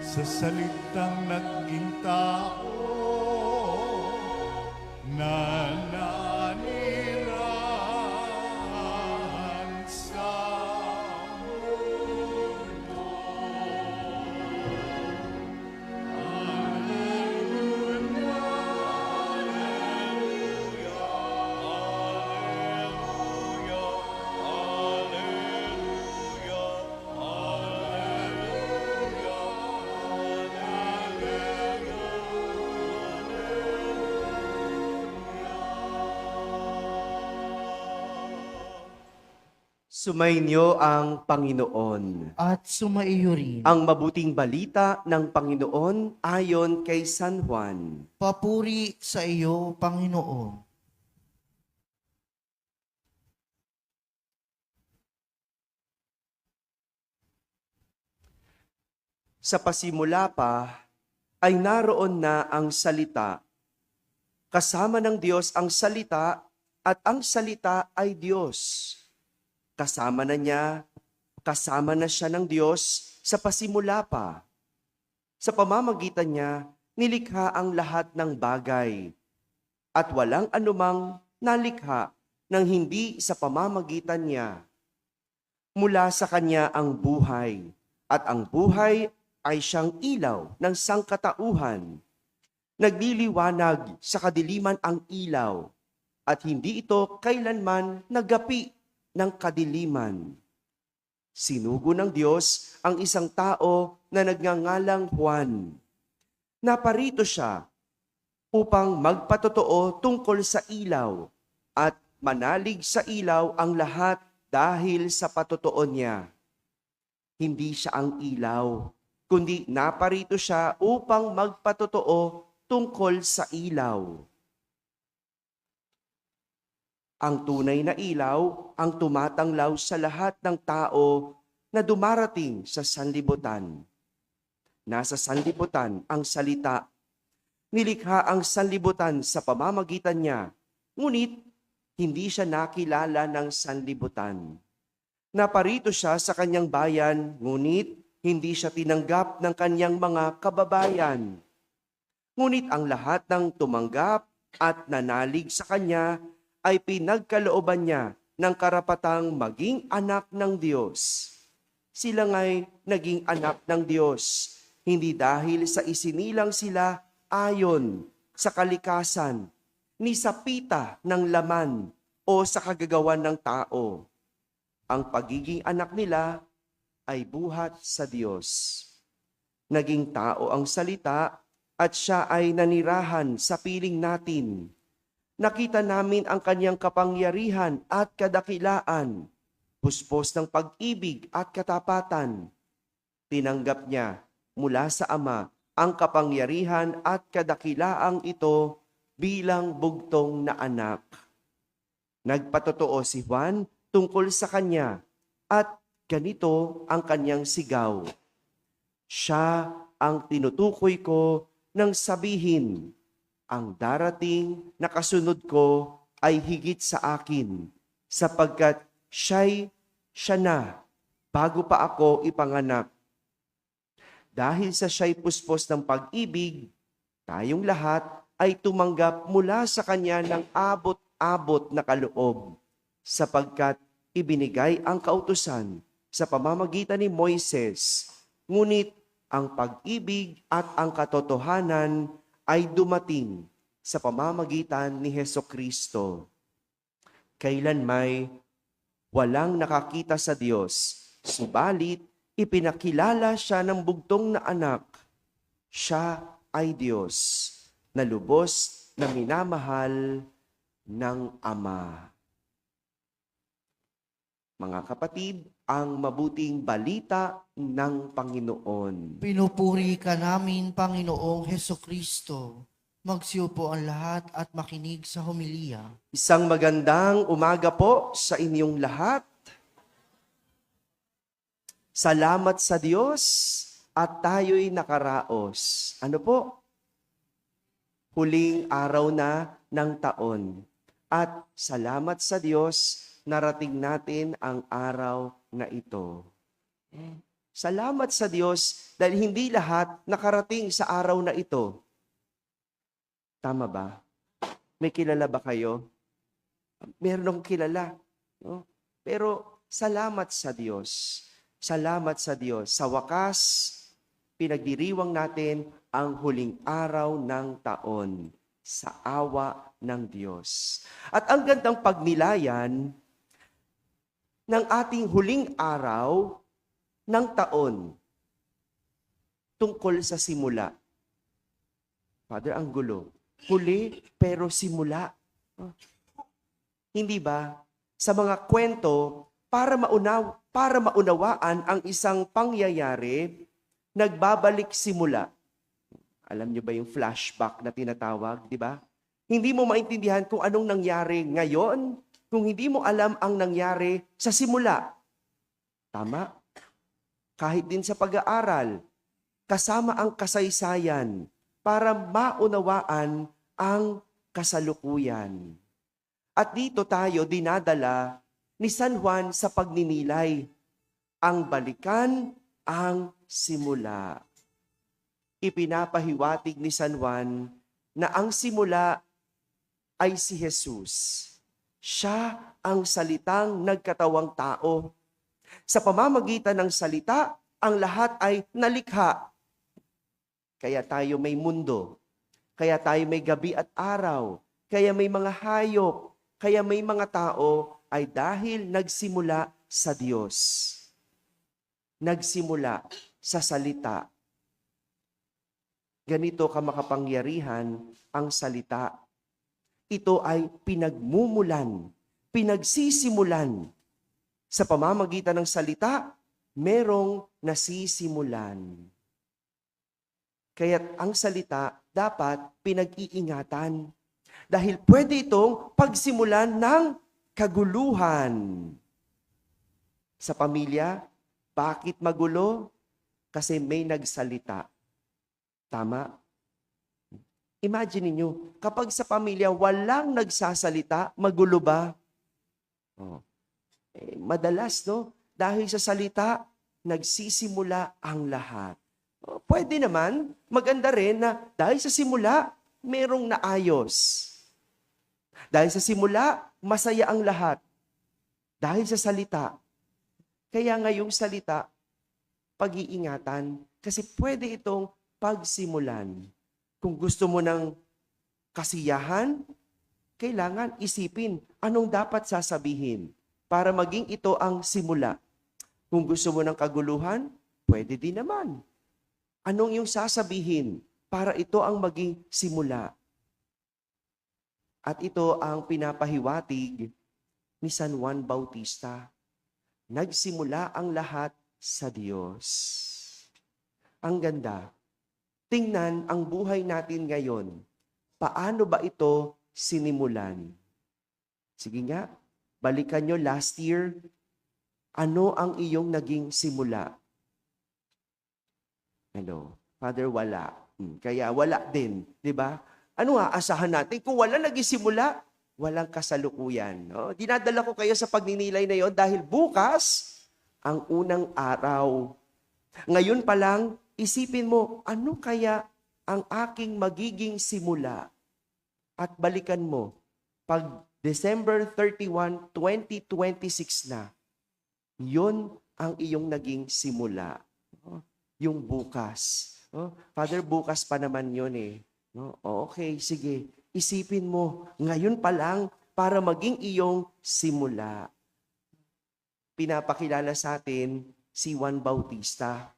sa salitang naging tao na nanirahan sa mundo. Alleluia, alleluia, alleluia, alleluia, Sumainyo ang Panginoon. At sumaiyo rin. Ang mabuting balita ng Panginoon ayon kay San Juan. Papuri sa iyo, Panginoon. Sa pasimula pa ay naroon na ang salita. Kasama ng Diyos ang salita at ang salita ay Diyos. Kasama na siya ng Diyos sa pasimula pa. Sa pamamagitan niya, nilikha ang lahat ng bagay. At walang anumang nalikha nang hindi sa pamamagitan niya. Mula sa kanya ang buhay, at ang buhay ay siyang ilaw ng sangkatauhan. Nagliliwanag sa kadiliman ang ilaw, at hindi ito kailanman nagapi ng kadiliman. Sinugo ng Diyos ang isang tao na nagngangalang Juan. Naparito siya upang magpatotoo tungkol sa ilaw at manalig sa ilaw ang lahat dahil sa patotoo niya. Hindi siya ang ilaw, kundi naparito siya upang magpatotoo tungkol sa ilaw. Ang tunay na ilaw ang tumatanglaw sa lahat ng tao na dumarating sa sanlibutan. Nasa sanlibutan ang salita. Nilikha ang sanlibutan sa pamamagitan niya, ngunit hindi siya nakilala ng sanlibutan. Naparito siya sa kanyang bayan, ngunit hindi siya tinanggap ng kanyang mga kababayan. Ngunit ang lahat ng tumanggap at nanalig sa kanya ay pinagkalooban niya ng karapatang maging anak ng Diyos. Sila nga'y naging anak ng Diyos, hindi dahil sa isinilang sila ayon sa kalikasan, ni sa pita ng laman o sa kagagawan ng tao. Ang pagiging anak nila ay buhat sa Diyos. Naging tao ang salita at siya ay nanirahan sa piling natin. Nakita namin ang kanyang kapangyarihan at kadakilaan, puspos ng pag-ibig at katapatan. Tinanggap niya mula sa Ama ang kapangyarihan at kadakilaang ito bilang bugtong na anak. Nagpatotoo si Juan tungkol sa kanya at ganito ang kanyang sigaw. Siya ang tinutukoy ko nang sabihin, ang darating na kasunod ko ay higit sa akin, sapagkat siya na bago pa ako ipanganak. Dahil sa siya'y puspos ng pag-ibig, tayong lahat ay tumanggap mula sa kanya ng abot-abot na kaloob, sapagkat ibinigay ang kautusan sa pamamagitan ni Moises, ngunit ang pag-ibig at ang katotohanan ay dumating sa pamamagitan ni Hesukristo. Kailan may walang nakakita sa Diyos, subalit ipinakilala siya ng bugtong na anak. Siya ay Diyos, na lubos na minamahal ng Ama. Mga kapatid, ang mabuting balita ng Panginoon. Pinupuri ka namin, Panginoong Hesukristo. Magsiupo ang lahat at makinig sa homilya. Isang magandang umaga po sa inyong lahat. Salamat sa Diyos at tayo'y nakaraos. Ano po? Huling araw na ng taon. At salamat sa Diyos, narating natin ang araw na ito. Salamat sa Diyos dahil hindi lahat nakarating sa araw na ito. Tama ba? May kilala ba kayo? Meron akong kilala. No? Pero salamat sa Diyos. Salamat sa Diyos. Sa wakas, pinagdiriwang natin ang huling araw ng taon sa awa ng Diyos. At ang gandang pagnilayan ng ating huling araw ng taon tungkol sa simula. Father, ang gulo. Huli pero simula. Hindi ba? Sa mga kwento, para maunawaan ang isang pangyayari, nagbabalik simula. Alam niyo ba yung flashback na tinatawag, di ba? Hindi mo maintindihan kung anong nangyari ngayon, kung hindi mo alam ang nangyari sa simula. Tama? Kahit din sa pag-aaral, kasama ang kasaysayan para maunawaan ang kasalukuyan. At dito tayo dinadala ni San Juan sa pagninilay. Ang balikan ang simula. Ipinapahiwatig ni San Juan na ang simula ay si Jesus. Siya ang salitang nagkatawang tao. Sa pamamagitan ng salita, ang lahat ay nalikha. Kaya tayo may mundo. Kaya tayo may gabi at araw. Kaya may mga hayop. Kaya may mga tao ay dahil nagsimula sa Diyos. Nagsimula sa salita. Ganito kamakapangyarihan ang salita. Ito ay pinagmumulan, pinagsisimulan. Sa pamamagitan ng salita, merong nasisimulan. Kaya't ang salita dapat pinag-iingatan. Dahil pwede itong pagsimulan ng kaguluhan. Sa pamilya, bakit magulo? Kasi may nagsalita. Tama? Imagine niyo, kapag sa pamilya walang nagsasalita, magulo ba? Madalas, no? Dahil sa salita, nagsisimula ang lahat. Pwede naman, maganda rin na dahil sa simula, merong naayos. Dahil sa simula, masaya ang lahat. Dahil sa salita. Kaya ngayong salita, pag-iingatan. Kasi pwede itong pagsimulan. Kung gusto mo ng kasiyahan, kailangan isipin anong dapat sasabihin para maging ito ang simula. Kung gusto mo ng kaguluhan, pwede din naman. Anong iyong sasabihin para ito ang maging simula? At ito ang pinapahiwatig ni San Juan Bautista. Nagsimula ang lahat sa Diyos. Ang ganda. Tingnan ang buhay natin ngayon. Paano ba ito sinimulan? Sige nga, balikan nyo last year. Ano ang iyong naging simula? Hello? Father, wala. Kaya wala din. Di ba? Ano aasahan natin? Kung wala nagsimula, walang kasalukuyan. No? Dinadala ko kayo sa pagninilay na yon dahil bukas, ang unang araw. Ngayon pa lang, isipin mo, ano kaya ang aking magiging simula? At balikan mo, pag December 31, 2026 na, yon ang iyong naging simula. Yung bukas. Father, bukas pa naman yun eh. Okay, sige. Isipin mo, ngayon pa lang para maging iyong simula. Pinapakilala sa atin si Juan Bautista.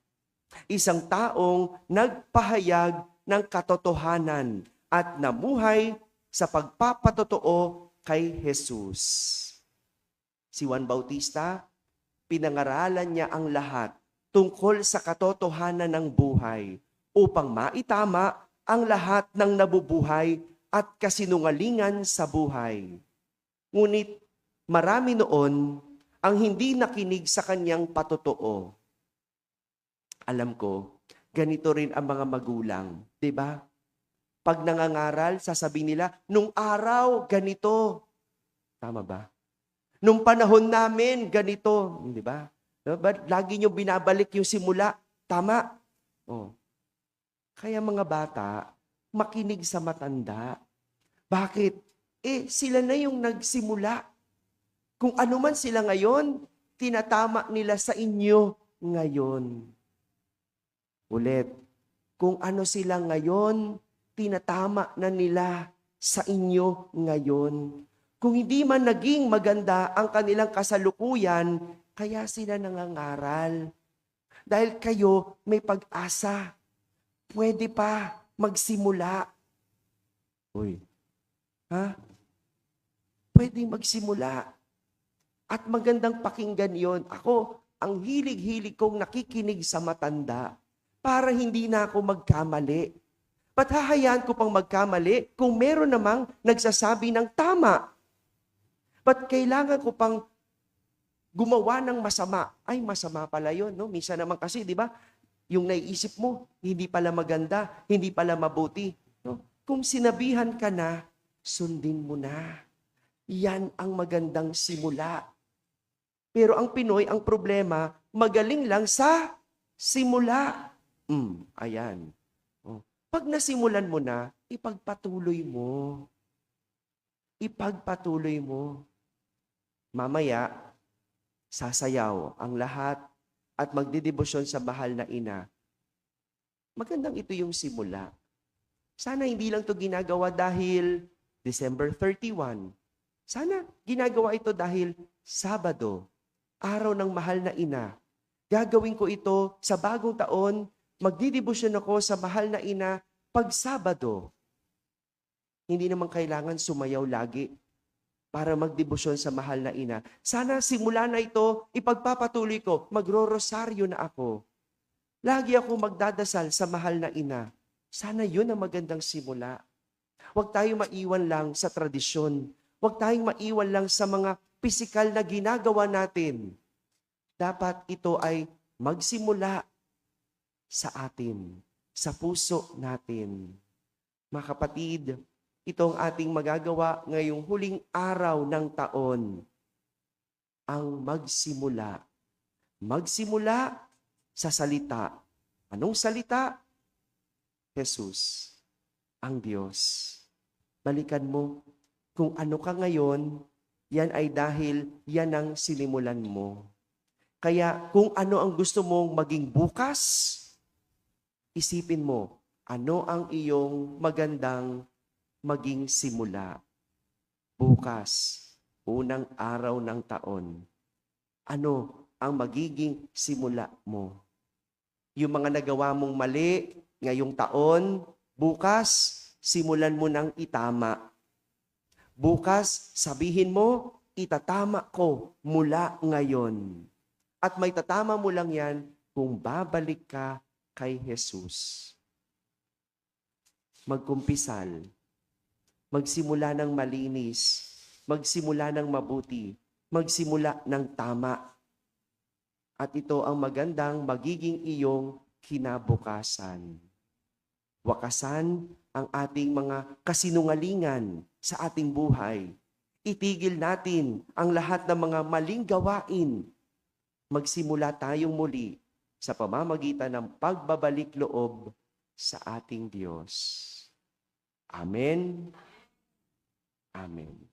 Isang taong nagpahayag ng katotohanan at namuhay sa pagpapatotoo kay Jesus. Si Juan Bautista, pinangaralan niya ang lahat tungkol sa katotohanan ng buhay upang maitama ang lahat ng nabubuhay at kasinungalingan sa buhay. Ngunit marami noon ang hindi nakinig sa kanyang patotoo. Alam ko, ganito rin ang mga magulang, 'di ba? Pag nangangaral, sasabihin nila, nung araw, ganito. Tama ba? Nung panahon namin, ganito. 'Di ba? No? But lagi nyo binabalik yung simula. Tama. Oh. Kaya mga bata, makinig sa matanda. Bakit? Sila na yung nagsimula. Kung ano man sila ngayon, tinatama nila sa inyo ngayon. Ulit, kung ano sila ngayon, tinatama na nila sa inyo ngayon. Kung hindi man naging maganda ang kanilang kasalukuyan, kaya sila nangangaral. Dahil kayo may pag-asa. Pwede pa magsimula. Uy, ha? Pwede magsimula. At magandang pakinggan yon. Ako, ang hilig-hilig kong nakikinig sa matanda para hindi na ako magkamali. Ba't hahayaan ko pang magkamali kung meron namang nagsasabi ng tama? Ba't kailangan ko pang gumawa ng masama? Ay, masama pala yun, no? Minsan naman kasi, di ba, yung naiisip mo, hindi pala maganda, hindi pala mabuti. No? Kung sinabihan ka na, sundin mo na. Yan ang magandang simula. Pero ang Pinoy, ang problema, magaling lang sa simula. Ayan. Pag nasimulan mo na, ipagpatuloy mo. Ipagpatuloy mo. Mamaya, sasayaw ang lahat at magdidebosyon sa mahal na ina. Magandang ito yung simula. Sana hindi lang ito ginagawa dahil December 31. Sana ginagawa ito dahil Sabado, araw ng mahal na ina. Gagawin ko ito sa bagong taon, magdidebosyon ako sa mahal na ina pag Sabado. Hindi naman kailangan sumayaw lagi para magdebosyon sa mahal na ina. Sana simula na ito, ipagpapatuloy ko, magro-rosaryo na ako. Lagi ako magdadasal sa mahal na ina. Sana yun ang magandang simula. Huwag tayong maiwan lang sa tradisyon. Huwag tayong maiwan lang sa mga pisikal na ginagawa natin. Dapat ito ay magsimula sa atin, sa puso natin. Mga kapatid, itong ating magagawa ngayong huling araw ng taon, ang magsimula. Magsimula sa salita. Anong salita? Jesus, ang Diyos. Balikan mo, kung ano ka ngayon, yan ay dahil yan ang sinimulan mo. Kaya kung ano ang gusto mong maging bukas, isipin mo, ano ang iyong magandang maging simula. Bukas, unang araw ng taon. Ano ang magiging simula mo? Yung mga nagawa mong mali ngayong taon, bukas, simulan mo ng itama. Bukas, sabihin mo, itatama ko mula ngayon. At may tatama mo lang yan kung babalik ka kay Jesus. Magkumpisal. Magsimula ng malinis. Magsimula ng mabuti. Magsimula ng tama. At ito ang magandang magiging iyong kinabukasan. Wakasan ang ating mga kasinungalingan sa ating buhay. Itigil natin ang lahat ng mga maling gawain. Magsimula tayong muli sa pamamagitan ng pagbabalik loob sa ating Diyos. Amen. Amen.